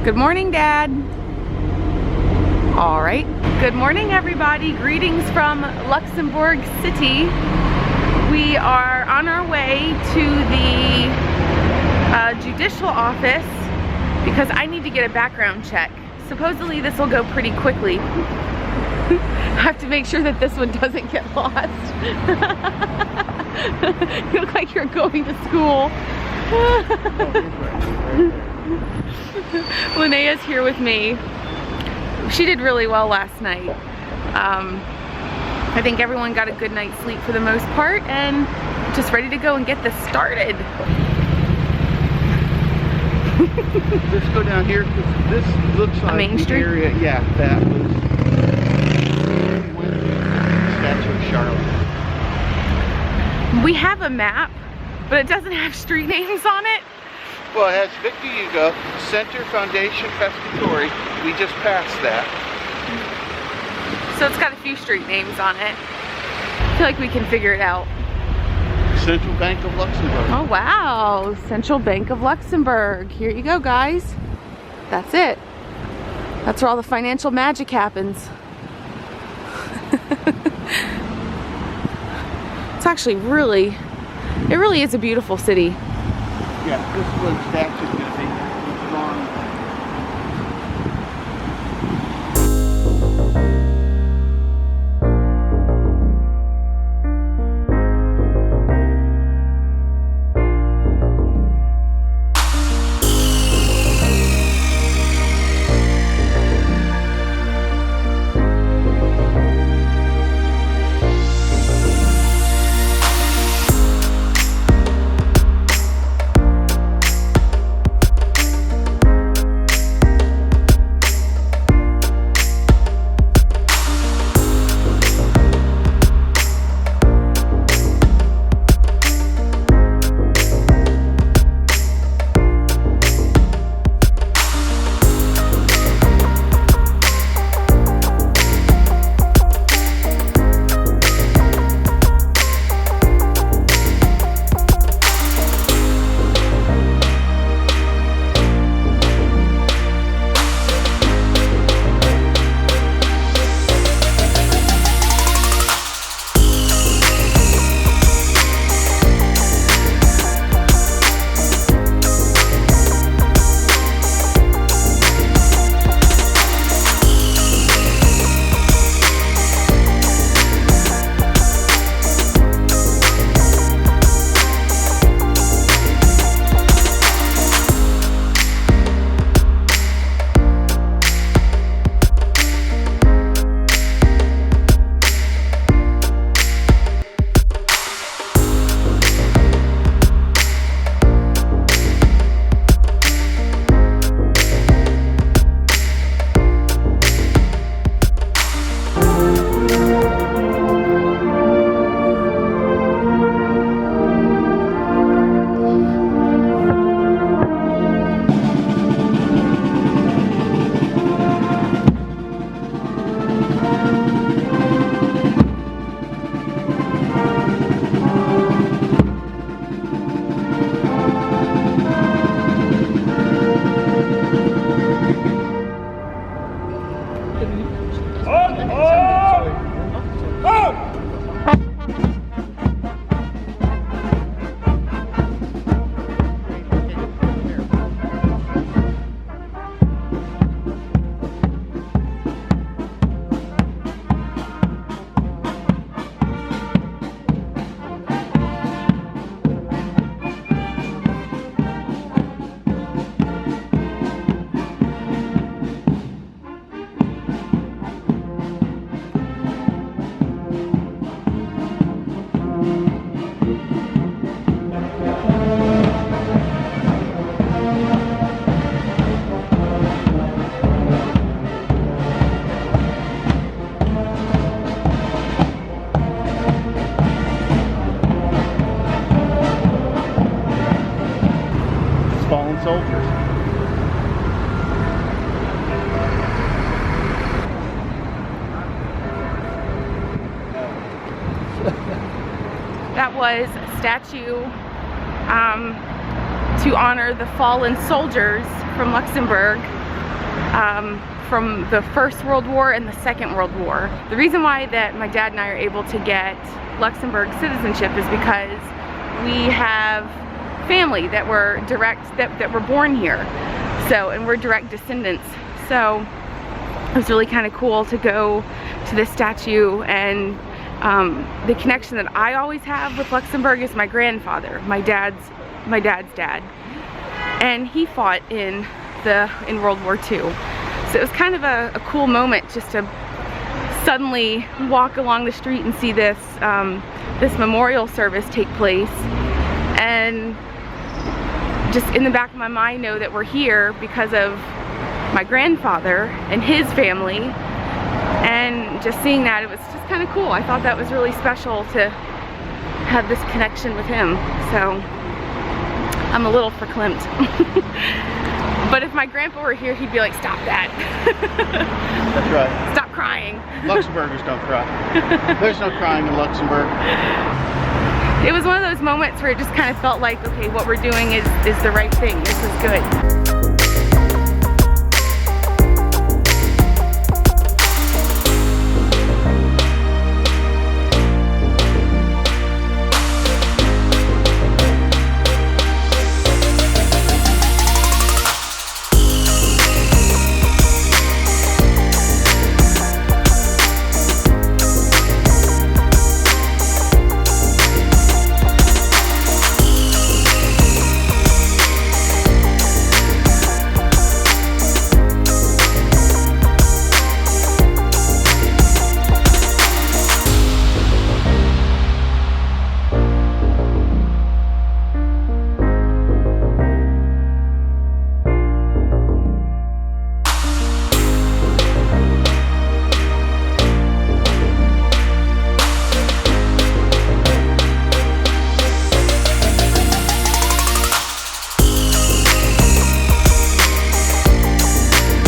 Good morning, Dad. All right. Good morning, everybody. Greetings from Luxembourg City. We are on our way to the judicial office because I need to get a background check. Supposedly this will go pretty quickly. I have to make sure that this one doesn't get lost. You look like you're going to school. Linnea's here with me. She did really well last night. I think everyone got a good night's sleep for the most part and just ready to go and get this started. Let's go down here because this looks like Main the Street area. Yeah, that was Statue of Charlotte. We have a map, but it doesn't have street names on it. Well, it has Victor Hugo, Center Foundation Pescatori. We just passed that. So it's got a few street names on it. I feel like we can figure it out. Central Bank of Luxembourg. Oh wow, Central Bank of Luxembourg. Here you go, guys. That's it. That's where all the financial magic happens. It's actually really, it really is a beautiful city. Yeah, this is where the statue's going to be. It's long. Soldiers. That was a statue to honor the fallen soldiers from Luxembourg from the First World War and the Second World War. The reason why that my dad and I are able to get Luxembourg citizenship is because we have family that were that were born here. So, and we're direct descendants. So it was really kind of cool to go to this statue, and the connection that I always have with Luxembourg is my grandfather, my dad's dad, and he fought in World War II. So it was kind of a cool moment just to suddenly walk along the street and see this this memorial service take place, and just in the back of my mind know that we're here because of my grandfather and his family. And just seeing that, it was just kind of cool. I thought that was really special to have this connection with him. So I'm a little verklempt. But if my grandpa were here, he'd be like, stop that. That's right. Stop crying. Luxembourgers don't cry. There's no crying in Luxembourg. It was one of those moments where it just kind of felt like, okay, what we're doing is the right thing. This is good.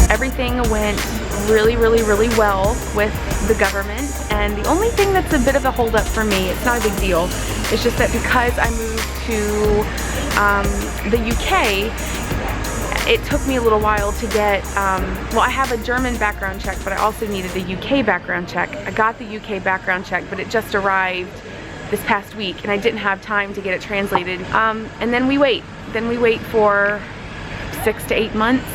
Everything went really well with the government, and the only thing that's a bit of a holdup for me, it's not a big deal, it's just that because I moved to the UK, it took me a little while to get, well, I have a German background check, but I also needed a UK background check. I got the UK background check, but it just arrived this past week, and I didn't have time to get it translated. And then we wait for 6 to 8 months.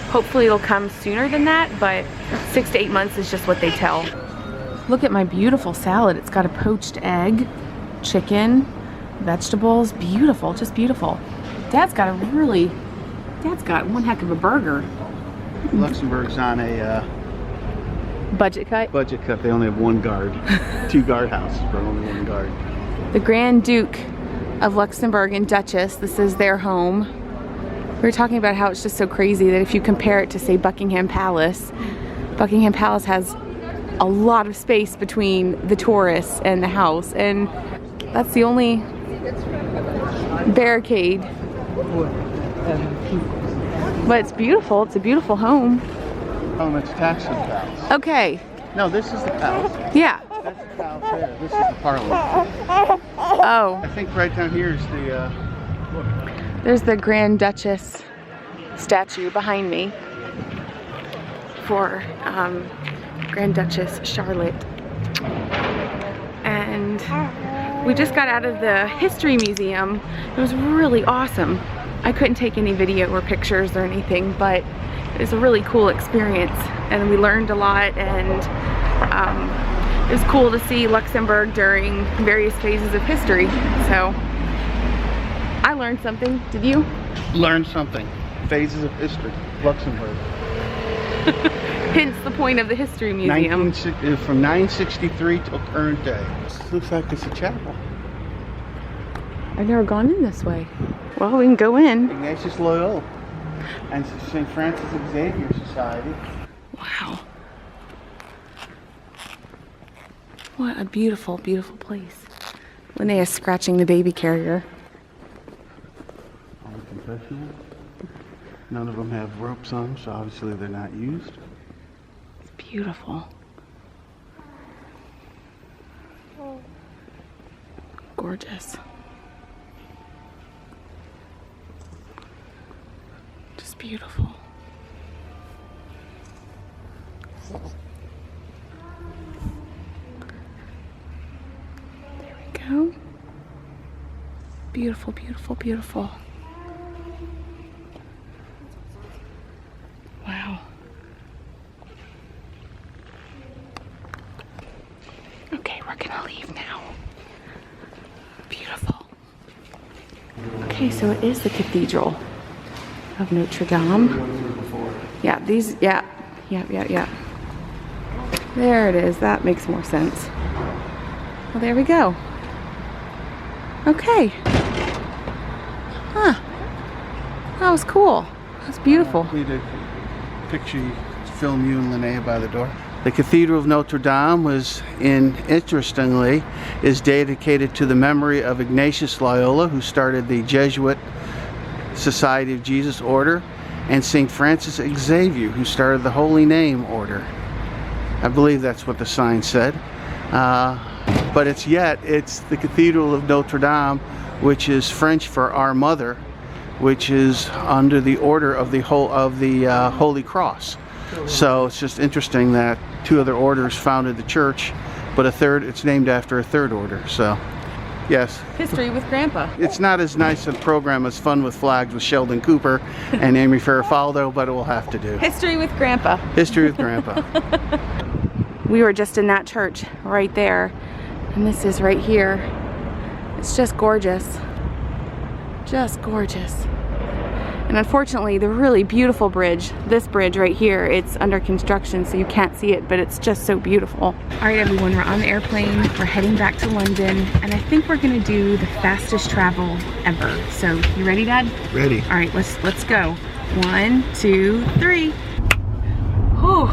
Hopefully it'll come sooner than that, but 6 to 8 months is just what they tell. Look at my beautiful salad. It's got a poached egg, chicken, vegetables, beautiful, just beautiful. Dad's got one heck of a burger. Luxembourg's on a budget cut? Budget cut. They only have one guard. 2 guard houses, but only 1 guard. The Grand Duke of Luxembourg and Duchess, this is their home. We were talking about how it's just so crazy that if you compare it to, say, Buckingham Palace has a lot of space between the tourists and the house, and that's the only barricade. But it's beautiful. It's a beautiful home. Oh, that's Taxon Palace. Okay. No, this is the palace. Yeah. That's the palace there. This is the parliament. Oh. I think right down here is the, look. There's the Grand Duchess statue behind me for Grand Duchess Charlotte. And we just got out of the History Museum. It was really awesome. I couldn't take any video or pictures or anything, but it was a really cool experience, and we learned a lot, and it was cool to see Luxembourg during various phases of history. So I learned something. Did you? Learned something. Phases of history. Luxembourg. Hence the point of the History Museum. From 963 till current day. Looks like it's a chapel. I've never gone in this way. Well, we can go in. Ignatius Loyola and St. Francis Xavier Society. Wow. What a beautiful, beautiful place. Linnea's scratching the baby carrier. All confessional. None of them have ropes on, so obviously they're not used. It's beautiful. Gorgeous. Just beautiful. There we go. Beautiful, beautiful, beautiful. Wow. Okay, we're gonna leave now. Beautiful. Okay, so it is the Cathedral of Notre Dame. Yeah, these, yeah. There it is. That makes more sense. Well, there we go. Okay. Huh. That was cool. That's beautiful. We did picture, film you and Linnea by the door. The Cathedral of Notre Dame interestingly, is dedicated to the memory of Ignatius Loyola, who started the Jesuit Society of Jesus Order, and St. Francis Xavier, who started the Holy Name Order. I believe that's what the sign said. But it's the Cathedral of Notre Dame, which is French for Our Mother, which is under the order of the Holy Cross. So it's just interesting that two other orders founded the church, but it's named after a third order. So, yes. History with Grandpa. It's not as nice a program as Fun with Flags with Sheldon Cooper and Amy Farrafaldo, but it will have to do. History with Grandpa. History with Grandpa. We were just in that church right there, and this is right here. It's just gorgeous. Just gorgeous. And unfortunately, the really beautiful bridge, this bridge right here, it's under construction, so you can't see it, but it's just so beautiful. All right, everyone, we're on the airplane. We're heading back to London, and I think we're gonna do the fastest travel ever. So, you ready, Dad? Ready. All right, let's go. 1, 2, 3. Whew.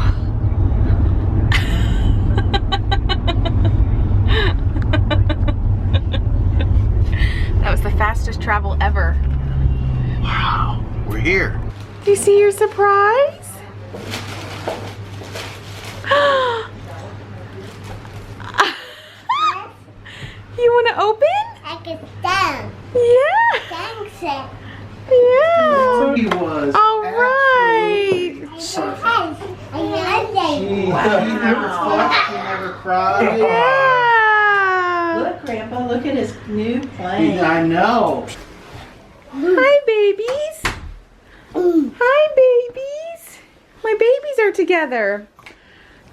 That was the fastest travel ever. Wow, we're here. Do you see your surprise? You want to open? I can stand. Yeah. Thanks. Yeah. He was. All right. He never fought, he never cried. Yeah. Look, Grandpa, look at his new plane. I know. Hi, babies. Hi, babies. My babies are together.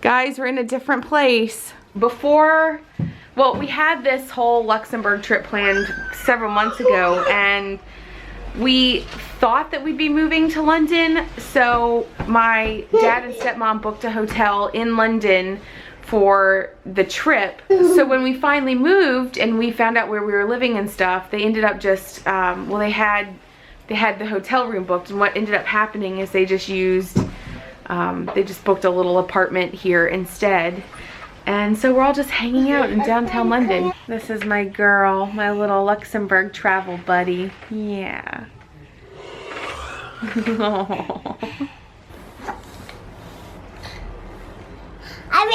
Guys, we're in a different place. Well, we had this whole Luxembourg trip planned several months ago, and we thought that we'd be moving to London, so my dad and stepmom booked a hotel in London for the trip. So when we finally moved and we found out where we were living and stuff, they ended up just, well, they had the hotel room booked, and what ended up happening is they just booked a little apartment here instead. And so we're all just hanging out in downtown London. This is my girl, my little Luxembourg travel buddy. Yeah. I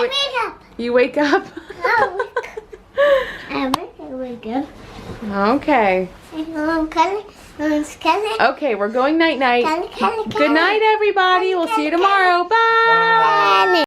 wake up. You wake up? I wake up. Okay. Okay, we're going night-night. Good night, everybody. We'll see you tomorrow. Bye.